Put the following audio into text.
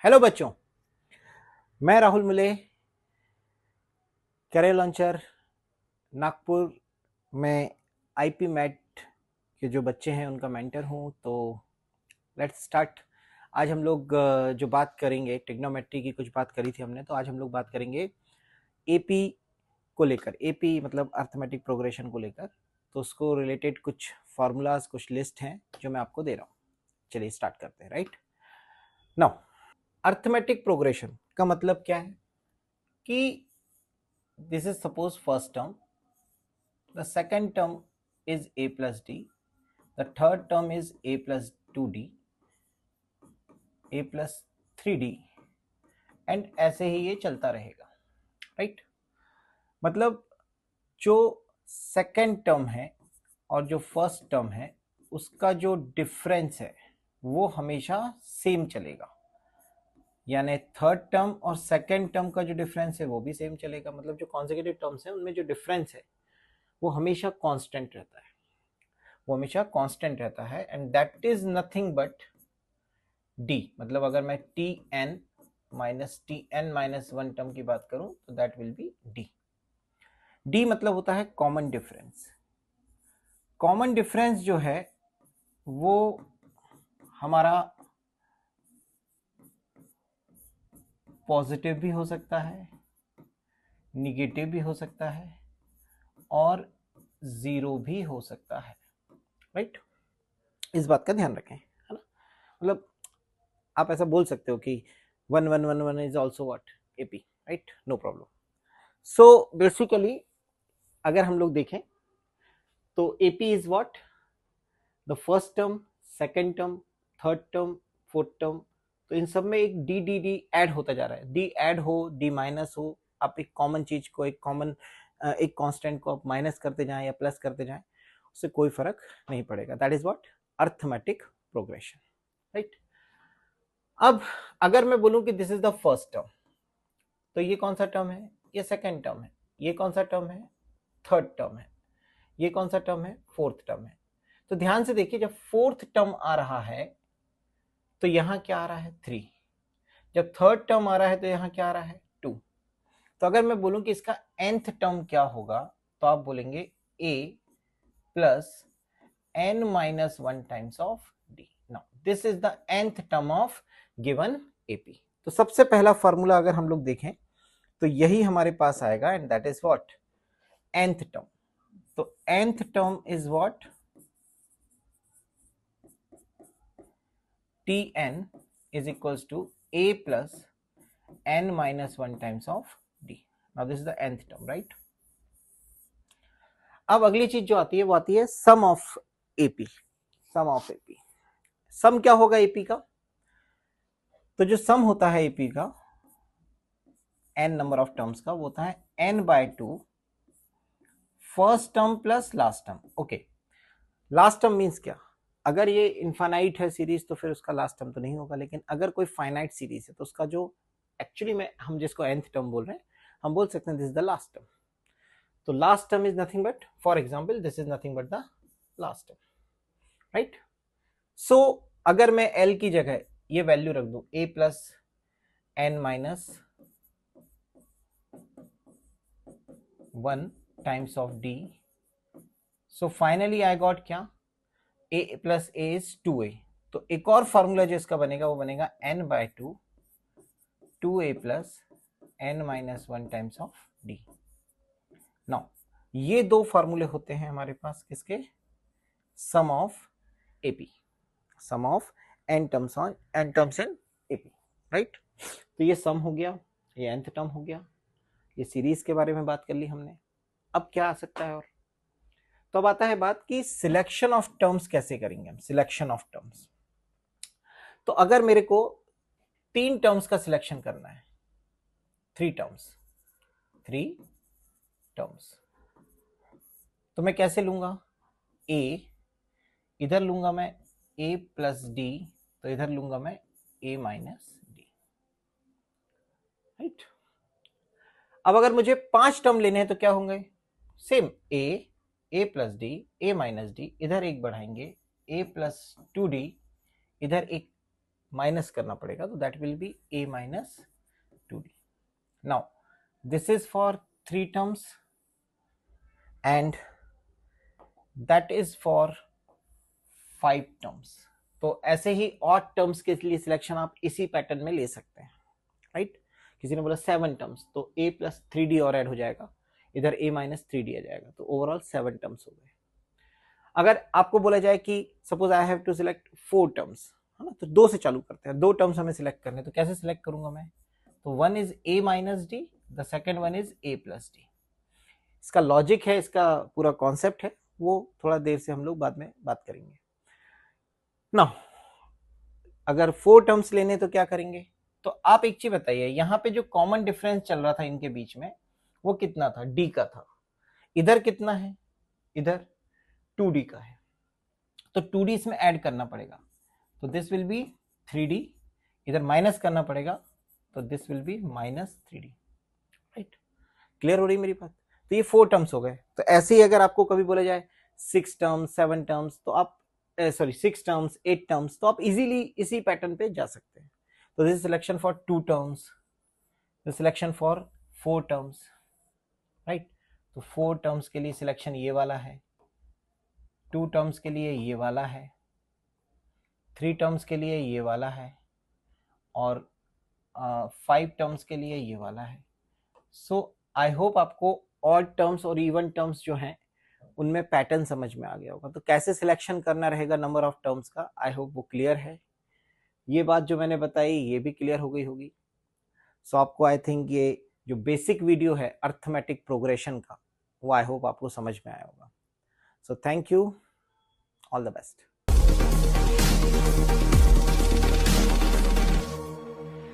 Hello बच्चों, मैं राहुल मुले, career launcher Nagpur में आईपी मैट के जो बच्चे हैं उनका मेंटर हूं। तो लेट्स स्टार्ट। आज हम लोग जो बात करेंगे, ट्रिग्नोमेट्री की कुछ बात करी थी हमने, तो आज हम लोग बात करेंगे एपी को लेकर। एपी मतलब अर्थमेटिक प्रोग्रेशन को लेकर, तो उसको रिलेटेड कुछ फार्मूलाज, कुछ लिस्ट हैं जो मैं आपको दे रहा हूँ। चलिए स्टार्ट करते हैं। राइट नाउ, अर्थमेटिक प्रोग्रेशन का मतलब क्या है कि this is suppose first term, the second term is a plus d, the third term is a plus 2d, a plus 3d, and ऐसे ही ये चलता रहेगा। राइट मतलब जो सेकेंड टर्म है और जो फर्स्ट टर्म है उसका जो डिफरेंस है वो हमेशा सेम चलेगा, यानी थर्ड टर्म और सेकेंड टर्म का जो डिफरेंस है वो भी सेम चलेगा। मतलब जो कॉन्सेक्यूटिव टर्म्स है उनमें जो डिफरेंस है वो हमेशा कांस्टेंट रहता है, वो हमेशा कांस्टेंट रहता है, and that is nothing but D. मतलब अगर मैं T N minus one term की बात करूं तो that will be D. D मतलब होता है कॉमन डिफरेंस। कॉमन डिफरेंस जो है वो हमारा पॉजिटिव भी हो सकता है, निगेटिव भी हो सकता है और जीरो भी हो सकता है। राइट इस बात का ध्यान रखें, है ना। मतलब आप ऐसा बोल सकते हो कि 1 1 1 1 is also what AP. Right no problem. So basically अगर हम लोग देखें तो AP is what the first term, second term, third term, fourth term. तो इन सब में एक डी डी डी ऐड होता जा रहा है। डी ऐड हो, डी माइनस हो, आप एक कॉमन चीज को, एक कॉमन एक कांस्टेंट को आप माइनस करते जाएं या प्लस करते जाएं, उससे कोई फर्क नहीं पड़ेगा। That is what arithmetic progression. Right अब अगर मैं बोलूं कि this is the first term, तो ये कौन सा टर्म है? ये सेकेंड टर्म है। ये कौन सा टर्म है? थर्ड टर्म है। ये कौन सा टर्म है? फोर्थ टर्म है। तो ध्यान से देखिए, जब फोर्थ टर्म आ रहा है तो यहां क्या आ रहा है? 3। जब थर्ड टर्म आ रहा है तो यहां क्या आ रहा है? 2। तो अगर मैं बोलूं कि इसका nth टर्म क्या होगा, तो आप बोलेंगे a plus n minus one times of d। Now this is the nth term of given AP। तो सबसे पहला फॉर्मूला अगर हम लोग देखें तो यही हमारे पास आएगा, and that is what nth term. तो nth term is what tn is equals to a plus n minus 1 times of d. Now this is the nth term, right? अब अगली चीज जो आती है वो आती है sum of AP. Sum of AP, sum क्या होगा एपी का? तो जो सम होता है एपी का n नंबर ऑफ टर्म्स का, वो होता है n/2 first term plus last term. Okay, last term means क्या? अगर ये इनफाइनाइट है सीरीज तो फिर उसका लास्ट टर्म तो नहीं होगा, लेकिन अगर कोई फाइनाइट सीरीज है तो उसका जो एक्चुअली में हम जिसको nth टर्म बोल रहे हैं, हम बोल सकते हैं this is the last term. तो last term is nothing but, for example this is nothing but the last term. Right so अगर मैं l की जगह ये वैल्यू रख दूं a plus n minus 1 times of d, so finally I got क्या? a plus a is 2a। तो एक और फॉर्मूला जो इसका बनेगा वो बनेगा n/2 2a plus n minus 1 times of d। Now ये दो फॉर्मूले होते हैं हमारे पास किसके? Sum of AP, sum of n terms on n terms in AP. Right तो ये सम हो गया, ये nth टर्म हो गया, ये सीरीज के बारे में बात कर ली हमने। अब क्या आ सकता है? और तो अब आता है बात कि सिलेक्शन ऑफ टर्म्स कैसे करेंगे हम। सिलेक्शन ऑफ टर्म्स, तो अगर मेरे को 3 टर्म्स का सिलेक्शन करना है, 3 टर्म्स, 3 टर्म्स, तो मैं कैसे लूंगा? a, इधर लूंगा मैं a प्लस डी, तो इधर लूंगा मैं a माइनस डी। राइट अब अगर मुझे 5 टर्म लेने हैं तो क्या होंगे? Same a plus D, a minus D, इधर एक बढ़ाएंगे a प्लस 2d, इधर एक माइनस करना पड़ेगा, तो that will B a minus 2d. Now this is for 3 terms and that is for 5 terms. तो ऐसे ही ऑड टर्म्स के लिए सिलेक्शन आप इसी पैटर्न में ले सकते हैं, राइट. किसी ने बोला 7 टर्म्स, तो a प्लस 3d और ऐड हो जाएगा, इधर a माइनस 3d आ जाएगा, तो ओवरऑल 7 टर्म्स हो गए. अगर आपको बोला जाए कि suppose I have to select 4 terms, है ना, तो 2 से चालू करते हैं, 2 टर्म्स हमें सिलेक्ट करने, तो कैसे सिलेक्ट करूंगा मैं? तो one is a minus D, the second one is a plus D. इसका लॉजिक है, इसका पूरा कॉन्सेप्ट है, वो थोड़ा देर से हम लोग बाद में बात करेंगे. नाउ अगर 4 टर्म्स लेने तो क्या करेंगे? तो आप एक चीज बताइए, यहाँ पे जो कॉमन डिफरेंस चल रहा था इनके बीच में वो कितना था? d का था. इधर कितना है? इधर 2d का है, तो 2d इसमें ऐड करना पड़ेगा, तो दिस विल बी 3d. इधर माइनस करना पड़ेगा, तो this will be minus 3d. Right, clear हो रही मेरी बात? तो ये 4 टर्म्स हो गए. तो ऐसे ही अगर आपको कभी बोला जाए 6 टर्म्स, 7 टर्म्स, तो आप 6 टर्म्स, 8 टर्म्स, तो आप इजीली इसी पैटर्न पे जा सकते हैं. तो this selection for 2 terms, this selection for 4 terms, right. तो 4 टर्म्स के लिए सिलेक्शन ये वाला है, 2 टर्म्स के लिए ये वाला है, 3 टर्म्स के लिए ये वाला है, और 5 टर्म्स के लिए ये वाला है. सो आई होप आपको ऑड टर्म्स और इवन टर्म्स जो हैं उनमें पैटर्न समझ में आ गया होगा. तो कैसे सिलेक्शन करना रहेगा नंबर ऑफ टर्म्स का, आई होप वो क्लियर है. ये बात जो मैंने बताई ये भी क्लियर हो गई होगी. सो आपको आई थिंक ये जो बेसिक वीडियो है अर्थमेटिक प्रोग्रेशन का, वो आई होप आपको समझ में आया होगा. So thank you, all the best.